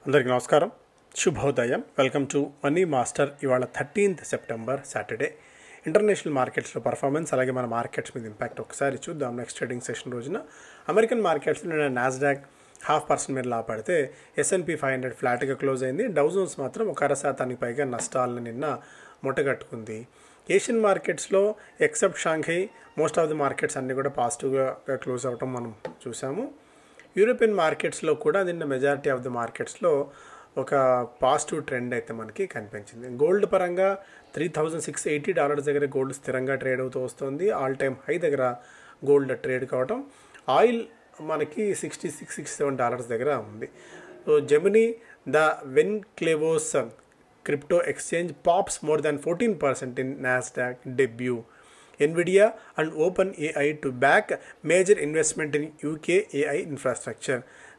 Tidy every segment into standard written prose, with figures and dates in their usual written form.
అందరికీ నమస్కారం, శుభోదయం. Welcome to money master. ఇవాళ 13th సెప్టెంబర్ సాటర్డే. ఇంటర్నేషనల్ మార్కెట్స్లో పర్ఫార్మెన్స్, అలాగే మన మార్కెట్స్ మీద ఇంపాక్ట్ ఒకసారి చూద్దాం. నెక్స్ట్ ట్రేడింగ్ సెషన్ రోజున అమెరికన్ మార్కెట్స్లో నిన్న నాస్డాక్ 0.5% మీద లాభపడితే S&P 500 ఫ్లాట్గా క్లోజ్ అయింది. డౌ జోన్స్ మాత్రం 1% పైగా నష్టాలను నిన్న మూటగట్టుకుంది. ఏషియన్ మార్కెట్స్లో except Shanghai most of the markets అన్నీ కూడా పాజిటివ్గా క్లోజ్ అవ్వటం మనం చూసాము. యూరోపియన్ మార్కెట్స్లో కూడా నిన్న మెజారిటీ ఆఫ్ ది మార్కెట్స్లో ఒక పాజిటివ్ ట్రెండ్ అయితే మనకి కనిపించింది. గోల్డ్ పరంగా $3,680 దగ్గర గోల్డ్ స్థిరంగా ట్రేడ్ అవుతూ వస్తుంది. ఆల్ టైమ్ హై దగ్గర గోల్డ్ ట్రేడ్ కావటం. ఆయిల్ మనకి $66-67 దగ్గర ఉంది. So Gemini the Winklevoss crypto exchange pops more than 14% in Nasdaq debut. Nvidia and OpenAI to back major investment in UK AI infrastructure.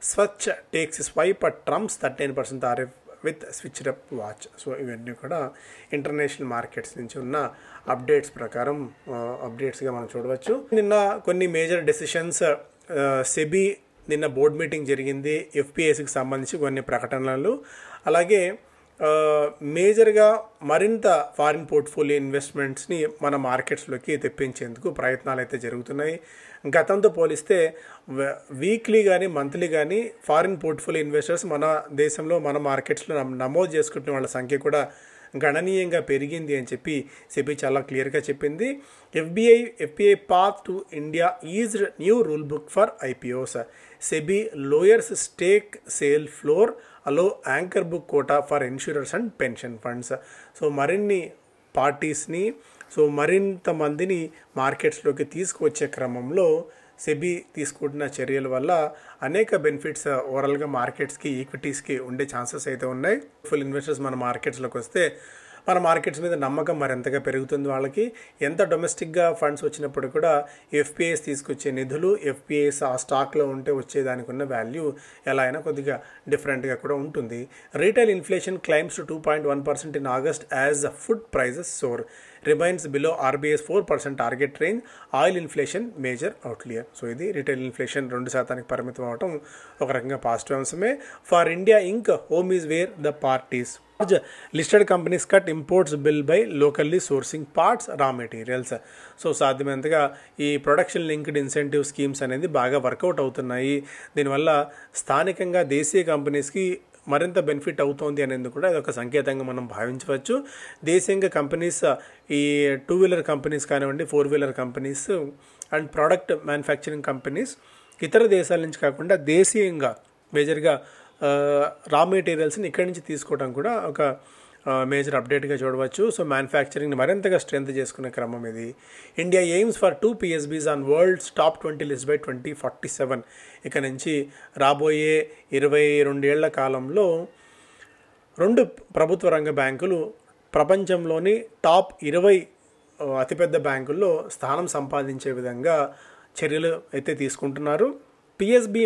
Swatch takes a swipe at Trump's 13% tariff with switched up watch. So ఇవన్నీ కూడా international markets నుంచి ఉన్న updates ప్రకారం అప్డేట్స్గా మనం చూడవచ్చు. నిన్న కొన్ని major decisions, SEBI నిన్న బోర్డ్ మీటింగ్ జరిగింది. FPISకి సంబంధించి కొన్ని ప్రకటనలు, అలాగే మేజర్గా మరింత ఫారిన్ పోర్ట్ఫోలియో ఇన్వెస్ట్మెంట్స్ని మన మార్కెట్స్లోకి తెప్పించేందుకు ప్రయత్నాలు అయితే జరుగుతున్నాయి. గతంతో పోలిస్తే వీక్లీ కానీ మంత్లీ కానీ ఫారిన్ పోర్ట్ఫోలియో ఇన్వెస్టర్స్ మన దేశంలో మన మార్కెట్స్లో నమోదు చేసుకుంటున్న వాళ్ళ సంఖ్య కూడా గణనీయంగా పెరిగింది అని చెప్పి సెబీ చాలా క్లియర్గా చెప్పింది. FPI path to India eased new rule book for IPOs. SEBI lowers stake sale floor, allow anchor book quota for insurers and pension funds. So మరిన్ని పార్టీస్ని, సో మరింత మందిని మార్కెట్స్లోకి తీసుకువచ్చే క్రమంలో సెబీ తీసుకుంటున్న చర్యల వల్ల అనేక బెనిఫిట్స్ ఓవరాల్గా మార్కెట్స్కి, ఈక్విటీస్కి ఉండే ఛాన్సెస్ అయితే ఉన్నాయి. ఫుల్ ఇన్వెస్టర్స్ మన మార్కెట్స్లోకి వస్తే మన మార్కెట్స్ మీద నమ్మకం మరింతగా పెరుగుతుంది. వాళ్ళకి ఎంత డొమెస్టిక్గా ఫండ్స్ వచ్చినప్పుడు కూడా FPIs తీసుకొచ్చే నిధులు, FPIs ఆ స్టాక్లో ఉంటే వచ్చేదానికి ఉన్న వాల్యూ ఎలా అయినా కొద్దిగా డిఫరెంట్గా కూడా ఉంటుంది. Retail inflation climbs to 2.1% in August as food prices soar, remains below RBI's 4% target range. Oil inflation major outlier. So ఇది రీటైల్ ఇన్ఫ్లేషన్ 2% పరిమితం అవడం ఒక రకంగా పాజిటివ్ అంశమే. For India Inc home is where the parties. Listed companies cut imports bill by locally sourcing parts, raw materials. So సాధ్యమైనంతగా ఈ production linked incentive schemes అనేది బాగా వర్కౌట్ అవుతున్నాయి. దీనివల్ల స్థానికంగా దేశీయ కంపెనీస్కి మరింత బెనిఫిట్ అవుతోంది అనేందుకు కూడా ఇదొక సంకేతంగా మనం భావించవచ్చు. దేశీయంగా కంపెనీస్, ఈ 2-వీలర్ కంపెనీస్ కానివ్వండి, four wheeler companies and product manufacturing companies ఇతర దేశాల నుంచి కాకుండా దేశీయంగా మేజర్గా రా మెటీరియల్స్ని ఇక్కడి నుంచి తీసుకోవడం కూడా ఒక మేజర్ అప్డేట్గా చూడవచ్చు. సో మ్యానుఫ్యాక్చరింగ్ని మరింతగా స్ట్రెంత్ చేసుకునే క్రమం ఇది. India AIIMS for 2 PSBs on world's top 20 list by 2047. ఇక నుంచి రాబోయే 22 ఏళ్ల కాలంలో 2 ప్రభుత్వ రంగ బ్యాంకులు ప్రపంచంలోని టాప్ 20 అతిపెద్ద బ్యాంకుల్లో స్థానం సంపాదించే విధంగా చర్యలు అయితే తీసుకుంటున్నారు. PSB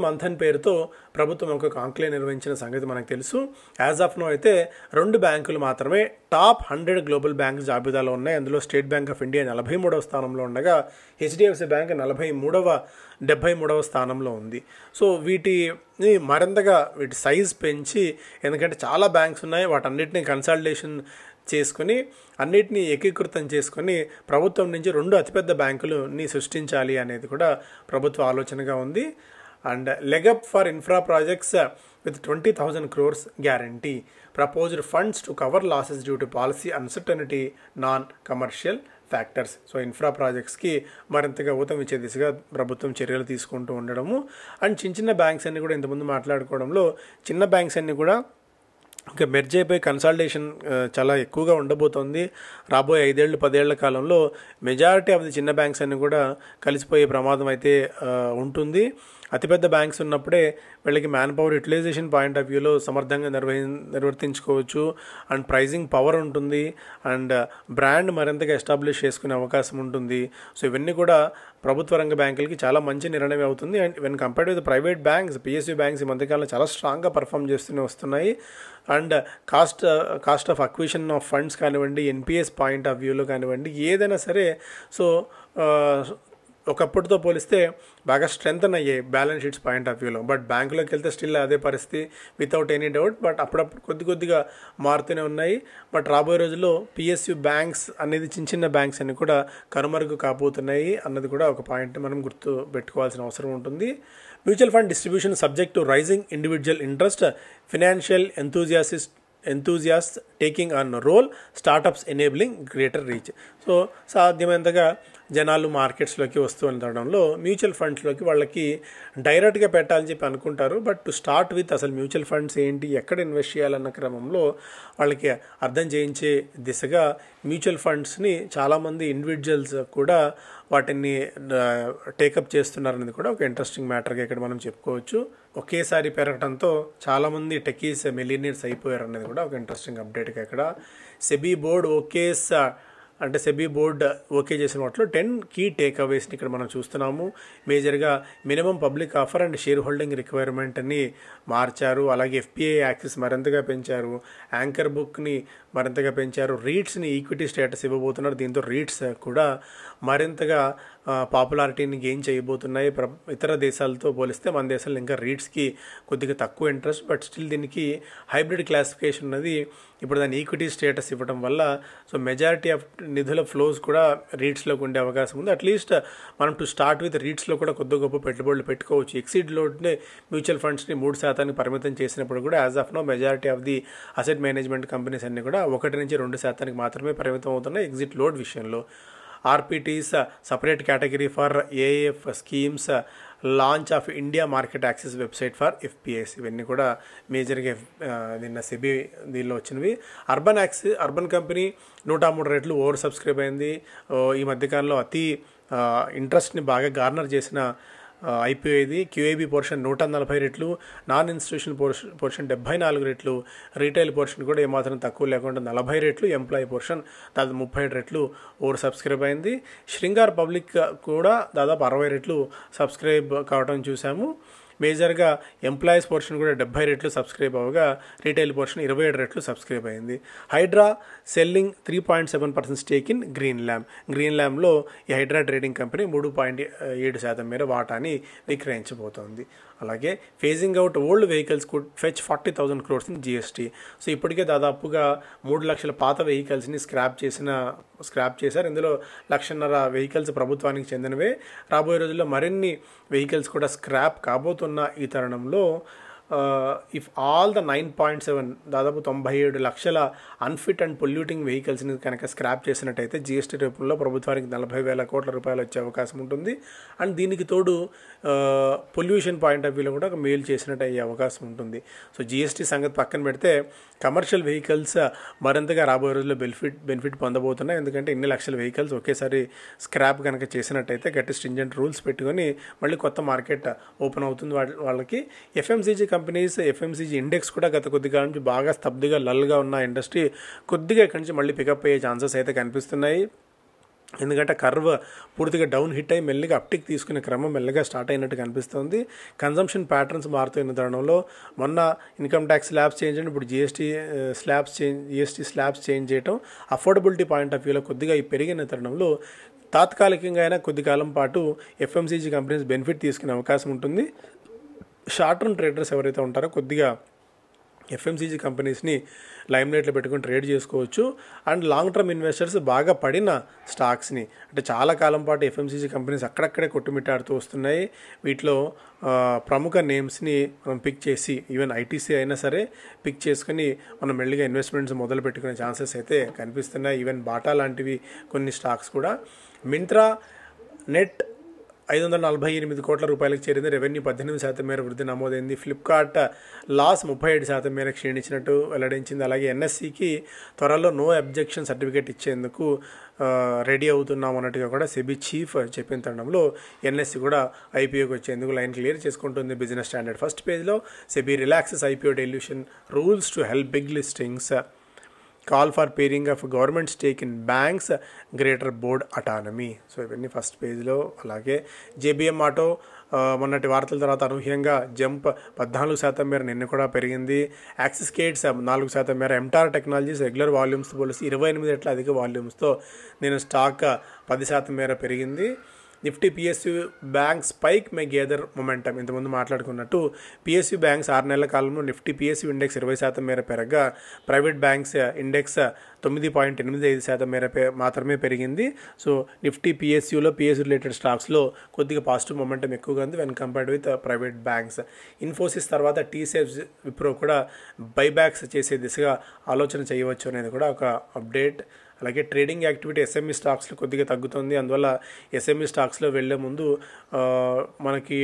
మంథన్ పేరుతో ప్రభుత్వం ఒక కాంక్లేవ్ నిర్వహించిన సంగతి మనకు తెలుసు. యాజ్ ఆఫ్ నో అయితే 2 బ్యాంకులు మాత్రమే టాప్ 100 గ్లోబల్ బ్యాంక్ జాబితాలో ఉన్నాయి. అందులో స్టేట్ బ్యాంక్ ఆఫ్ ఇండియా 43వ స్థానంలో ఉండగా HDFC బ్యాంక్ 73వ స్థానంలో ఉంది. సో వీటిని మరింతగా వీటి సైజ్ పెంచి, ఎందుకంటే చాలా బ్యాంక్స్ ఉన్నాయి, వాటన్నిటిని కన్సల్టేషన్ చేసుకొని అన్నిటినీ ఏకీకృతం చేసుకొని ప్రభుత్వం నుంచి 2 అతిపెద్ద బ్యాంకులని సృష్టించాలి అనేది కూడా ప్రభుత్వ ఆలోచనగా ఉంది. And leg up for infra projects with 20,000 crores guarantee, proposed funds to cover losses due to policy uncertainty, non commercial factors. So infra ప్రాజెక్ట్స్కి మరింతగా ఊతం ఇచ్చే దిశగా ప్రభుత్వం చర్యలు తీసుకుంటూ ఉండడము. అండ్ చిన్న బ్యాంక్స్ అన్ని కూడా ఇంతకుముందు మాట్లాడుకోవడంలో చిన్న బ్యాంక్స్ అన్ని కూడా ఇంకా మెర్జ్ అయిపోయి కన్సాలిడేషన్ చాలా ఎక్కువగా ఉండబోతోంది. రాబోయే 5-10 ఏళ్ల కాలంలో మెజారిటీ ఆఫ్ ది చిన్న బ్యాంక్స్ అన్ని కూడా కలిసిపోయే ప్రమాదం అయితే ఉంటుంది. అతిపెద్ద బ్యాంక్స్ ఉన్నప్పుడే వీళ్ళకి man power utilization point of వ్యూలో సమర్థంగా నిర్వర్తించుకోవచ్చు. అండ్ ప్రైజింగ్ పవర్ ఉంటుంది, అండ్ బ్రాండ్ మరింతగా ఎస్టాబ్లిష్ చేసుకునే అవకాశం ఉంటుంది. సో ఇవన్నీ కూడా ప్రభుత్వ రంగ బ్యాంకులకి చాలా మంచి నిర్ణయం అవుతుంది. And when compared with private banks, PSU banks ఈ మధ్యకాలంలో చాలా స్ట్రాంగ్గా పర్ఫామ్ చేస్తూనే వస్తున్నాయి. And cost of acquisition of funds కానివ్వండి, NPS పాయింట్ ఆఫ్ వ్యూలో కానివ్వండి, ఏదైనా సరే సో ఒకప్పటితో పోలిస్తే బాగా స్ట్రెంగ్తన్ అయ్యాయి బ్యాలెన్స్ షీట్స్ పాయింట్ ఆఫ్ వ్యూలో. బట్ బ్యాంకులోకి వెళ్తే స్టిల్ అదే పరిస్థితి వితౌట్ ఎనీ డౌట్. బట్ అప్పుడప్పుడు కొద్దిగా మారుతూనే ఉన్నాయి. బట్ రాబోయే రోజుల్లో పిఎస్యు బ్యాంక్స్ అనేది చిన్న బ్యాంక్స్ అన్ని కూడా కనుమరుగు కాబోతున్నాయి అన్నది కూడా ఒక పాయింట్ మనం గుర్తు పెట్టుకోవాల్సిన అవసరం ఉంటుంది. Mutual fund distribution subject to rising individual interest, financial enthusiasts taking on role, startups enabling greater reach. So సాధ్యమైనంతగా జనాలు మార్కెట్స్లోకి వస్తూ ఉండడంలో మ్యూచువల్ ఫండ్స్లోకి వాళ్ళకి డైరెక్ట్గా పెట్టాలని చెప్పి అనుకుంటారు. బట్ టు స్టార్ట్ విత్ అసలు మ్యూచువల్ ఫండ్స్ ఏంటి, ఎక్కడ ఇన్వెస్ట్ చేయాలన్న క్రమంలో వాళ్ళకి అర్థం చేయించే దిశగా మ్యూచువల్ ఫండ్స్ని చాలామంది ఇండివిజువల్స్ కూడా వాటిని టేకప్ చేస్తున్నారనేది కూడా ఒక ఇంట్రెస్టింగ్ మ్యాటర్గా ఇక్కడ మనం చెప్పుకోవచ్చు. ఒకేసారి పెరగడంతో చాలామంది టెకీస్ మిలియనీర్స్ అయిపోయారు అనేది కూడా ఒక ఇంట్రెస్టింగ్ అప్డేట్గా ఇక్కడ. సెబీ బోర్డ్ ఓకే చేసిన వాటిలో 10 కీ టేక్అవేస్ని ఇక్కడ మనం చూస్తున్నాము. మేజర్గా minimum public offer and share holding రిక్వైర్మెంట్ని మార్చారు. అలాగే ఎఫ్పిఐ యాక్సెస్ మరింతగా పెంచారు, యాంకర్ బుక్ని మరింతగా పెంచారు, రీట్స్ని ఈక్విటీ స్టేటస్ ఇవ్వబోతున్నారు. దీంతో రీట్స్ కూడా మరింతగా పాపులారిటీని గెయిన్ చేయబోతున్నాయి. ఇతర దేశాలతో పోలిస్తే మన దేశంలో ఇంకా రీట్స్కి కొద్దిగా తక్కువ ఇంట్రెస్ట్. బట్ స్టిల్ దీనికి హైబ్రిడ్ క్లాసిఫికేషన్ ఉన్నది. ఇప్పుడు దాని ఈక్విటీ స్టేటస్ ఇవ్వడం వల్ల సో మెజారిటీ ఆఫ్ నిధుల ఫ్లోస్ కూడా రీట్స్లోకి ఉండే అవకాశం ఉంది. అట్లీస్ట్ మనం టు స్టార్ట్ విత్ రీట్స్లో కూడా కొద్ది గొప్ప పెట్టుబడులు పెట్టుకోవచ్చు. ఎక్సిడ్లోనే మ్యూచువల్ ఫండ్స్ని 3% పరిమితం చేసినప్పుడు కూడా as of now majority of the asset management companies అన్నీ కూడా 1 నుంచి 2% మాత్రమే పరిమితం అవుతున్నాయి ఎగ్జిట్ లోడ్ విషయంలో. RPTs separate category for AF schemes, launch of India market access website for FPIs, ఇవన్నీ కూడా మేజర్గా నిన్న సెబీ దీనిలో వచ్చినవి. అర్బన్ కంపెనీ 103 రెట్లు ఓవర్ సబ్స్క్రైబ్ అయింది. ఈ మధ్యకాలంలో అతి ఇంట్రెస్ట్ని బాగా గార్నర్ చేసిన ఐపీఓ ఇది. క్యూఐబీ పోర్షన్ 140 రెట్లు, నాన్ ఇన్స్టిట్యూషనల్ పోర్షన్ 74 రెట్లు, రీటైల్ పోర్షన్ కూడా ఏమాత్రం తక్కువ లేకుండా 40 రెట్లు, ఎంప్లాయీ పోర్షన్ దాదాపు 37 రెట్లు ఓవర్ సబ్స్క్రైబ్ అయింది. శృంగార్ పబ్లిక్ కూడా దాదాపు 60 రెట్లు సబ్స్క్రైబ్ కావడం చూసాము. మేజర్గా ఎంప్లాయీస్ పోర్షన్ కూడా 70 రెట్లు సబ్స్క్రైబ్ అవ్వగా రీటైల్ పోర్షన్ 27 రెట్లు సబ్స్క్రైబ్ అయింది. హైడ్రా సెల్లింగ్ 3.7% స్టేక్ ఇన్ గ్రీన్ ల్యాంబ్లో ఈ హైడ్రా ట్రేడింగ్ కంపెనీ 3.7% మేర వాటాని విక్రయించబోతోంది. అలాగే phasing out old vehicles could fetch 40,000 crores in GST. So ఇప్పటికే దాదాపుగా 3 లక్షల పాత వెహికల్స్ని స్క్రాప్ చేశారు. ఇందులో 1,50,000 వెహికల్స్ ప్రభుత్వానికి చెందినవే. రాబోయే రోజుల్లో మరిన్ని వెహికల్స్ కూడా స్క్రాప్ కాబోతున్న ఈ తరుణంలో ఇఫ్ ఆల్ ద 9.7 దాదాపు 97 లక్షల అన్ఫిట్ అండ్ పొల్యూటింగ్ వెహికల్స్ని కనుక స్క్రాప్ చేసినట్టయితే జీఎస్టీ రూపంలో ప్రభుత్వానికి 40,000 కోట్ల రూపాయలు వచ్చే అవకాశం ఉంటుంది. అండ్ దీనికి తోడు పొల్యూషన్ పాయింట్ ఆఫ్ వ్యూలో కూడా ఒక మేలు చేసినట్టు అయ్యే అవకాశం ఉంటుంది. సో జీఎస్టీ సంగతి పక్కన పెడితే కమర్షియల్ వెహికల్స్ మరింతగా రాబోయే రోజుల్లో బెనిఫిట్ పొందబోతున్నాయి. ఎందుకంటే ఇన్ని లక్షల వెహికల్స్ ఒకేసారి స్క్రాప్ కనుక చేసినట్టయితే గట్టి స్ట్రింజెంట్ రూల్స్ పెట్టుకొని మళ్ళీ కొత్త మార్కెట్ ఓపెన్ అవుతుంది వాళ్ళకి. ఎఫ్ఎంసీజీ కంపెనీస్, ఎఫ్ఎంసీజీ ఇండెక్స్ కూడా గత కొద్ది కాలం నుంచి బాగా స్తబ్దుగా లల్గా ఉన్న ఇండస్ట్రీ కొద్దిగా ఇక్కడి నుంచి మళ్ళీ పికప్ అయ్యే ఛాన్సెస్ అయితే కనిపిస్తున్నాయి. ఎందుకంటే కర్వ్ పూర్తిగా డౌన్ హిట్ అయ్యి మెల్లిగా అప్టిక్ తీసుకునే క్రమం మెల్లగా స్టార్ట్ అయినట్టు కనిపిస్తుంది. కన్జంప్షన్ ప్యాటర్న్స్ మారుతున్న తరుణంలో మొన్న ఇన్కమ్ ట్యాక్స్ స్లాబ్స్ చేంజ్ చేయడం, ఇప్పుడు జీఎస్టీ స్లాబ్స్ చేంజ్ చేయడం అఫోర్డబిలిటీ పాయింట్ ఆఫ్ వ్యూలో కొద్దిగా పెరిగిన తరుణంలో తాత్కాలికంగా అయినా కొద్ది కాలం పాటు ఎఫ్ఎంసీజీ కంపెనీస్ బెనిఫిట్ తీసుకునే అవకాశం ఉంటుంది. షార్ట్ టర్మ్ ట్రేడర్స్ ఎవరైతే ఉంటారో కొద్దిగా ఎఫ్ఎంసీజీ కంపెనీస్ని లైమ్లైట్లో పెట్టుకొని ట్రేడ్ చేసుకోవచ్చు. అండ్ లాంగ్ టర్మ్ ఇన్వెస్టర్స్ బాగా పడిన స్టాక్స్ని, అంటే చాలా కాలం పాటు ఎఫ్ఎంసీజీ కంపెనీస్ అక్కడక్కడే కొట్టుమిట్టాడుతూ వస్తున్నాయి. వీటిలో ప్రముఖ నేమ్స్ని మనం పిక్ చేసి ఈవెన్ ఐటీసీ అయినా సరే పిక్ చేసుకుని మనం మెల్లిగా ఇన్వెస్ట్మెంట్స్ మొదలు పెట్టుకునే ఛాన్సెస్ అయితే కనిపిస్తున్నాయి. ఈవెన్ బాటా లాంటివి కొన్ని స్టాక్స్ కూడా. మింత్రా నెట్ 548 కోట్ల రూపాయలకు చేరింది. రెవెన్యూ 18% మేర వృద్ధి నమోదైంది. ఫ్లిప్కార్ట్ లాస్ 37% మేర క్షీణించినట్టు వెల్లడించింది. అలాగే ఎన్ఎస్సికి త్వరలో నో అబ్జెక్షన్ సర్టిఫికేట్ ఇచ్చేందుకు రెడీ అవుతున్నాం అన్నట్టుగా కూడా సెబీ చీఫ్ చెప్పిన తరుణంలో ఎన్ఎస్సి కూడా ఐపీఓకి వచ్చేందుకు లైన్ క్లియర్ చేసుకుంటుంది. బిజినెస్ స్టాండర్డ్ ఫస్ట్ పేజ్లో SEBI relaxes IPO dilution rules to help big listings, call for paring of government stake in banks, greater board autonomy. So ఇవన్నీ ఫస్ట్ పేజ్లో. అలాగే జేబీఎం ఆటో మొన్నటి వార్తల తర్వాత అనూహ్యంగా జంప్ 14% మేర నిన్న కూడా పెరిగింది. యాక్సిస్ కేట్స్ 4% మేర. ఎంటార్ టెక్నాలజీస్ రెగ్యులర్ వాల్యూమ్స్తో పోలిసి 28 రెట్ల అధిక వాల్యూమ్స్తో నేను స్టాక్ 10% మేర పెరిగింది. నిఫ్టీ పిఎస్యు బ్యాంక్స్ స్పైక్ మే గేదర్ మొమెంటం. ఇంతకుముందు మాట్లాడుకున్నట్టు పిఎస్యు బ్యాంక్స్ 6 నెలల కాలంలో నిఫ్టీ పిఎస్యు ఇండెక్స్ 20% మేర పెరగగా ప్రైవేట్ బ్యాంక్స్ ఇండెక్స్ 9.85% మేర మాత్రమే పెరిగింది. సో నిఫ్టీ పిఎస్యులో పిఎస్యు రిలేటెడ్ స్టాక్స్లో కొద్దిగా పాజిటివ్ మొమెంటం ఎక్కువగా ఉంది when compared with private banks. Infosys తర్వాత టీసీఎస్ విప్రో కూడా బైబ్యాక్స్ చేసే దిశగా ఆలోచన చేయవచ్చు అనేది కూడా ఒక అప్డేట్. అలాగే ట్రేడింగ్ యాక్టివిటీ ఎస్ఎంఈ స్టాక్స్లో కొద్దిగా తగ్గుతుంది. అందువల్ల ఎస్ఎంఈ స్టాక్స్లో వెళ్లే ముందు మనకి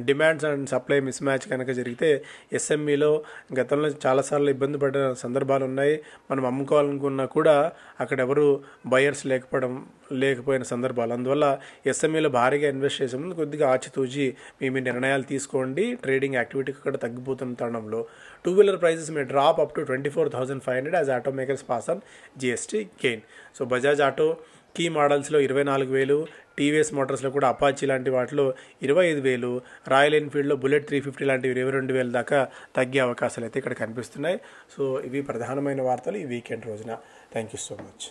demands and supply miss match కనుక జరిగితే ఎస్ఎంఈలో గతంలో చాలాసార్లు ఇబ్బంది పడిన సందర్భాలు ఉన్నాయి. మనం అమ్ముకోవాలనుకున్నా కూడా అక్కడ ఎవరు బయర్స్ లేకపోయిన సందర్భాలు. అందువల్ల ఎస్ఎంఈలో భారీగా ఇన్వెస్ట్ చేసే ముందు కొద్దిగా ఆచితూచి మీ నిర్ణయాలు తీసుకోండి. ట్రేడింగ్ యాక్టివిటీ కూడా తగ్గిపోతున్న తరుణంలో two wheeler prices may drop up to 24,500 as auto makers pass on GST gain. So Bajaj auto key మోడల్స్లో 24,000, టీవీఎస్ మోటార్స్లో కూడా అపాచీ లాంటి వాటిలో 25,000, రాయల్ ఎన్ఫీల్డ్లో బుల్లెట్ 350 లాంటివి 22,000 దాకా తగ్గే అవకాశాలు అయితే ఇక్కడ కనిపిస్తున్నాయి. సో ఇవి ప్రధానమైన వార్తలు ఈ వీకెండ్ రోజున. Thank you so much.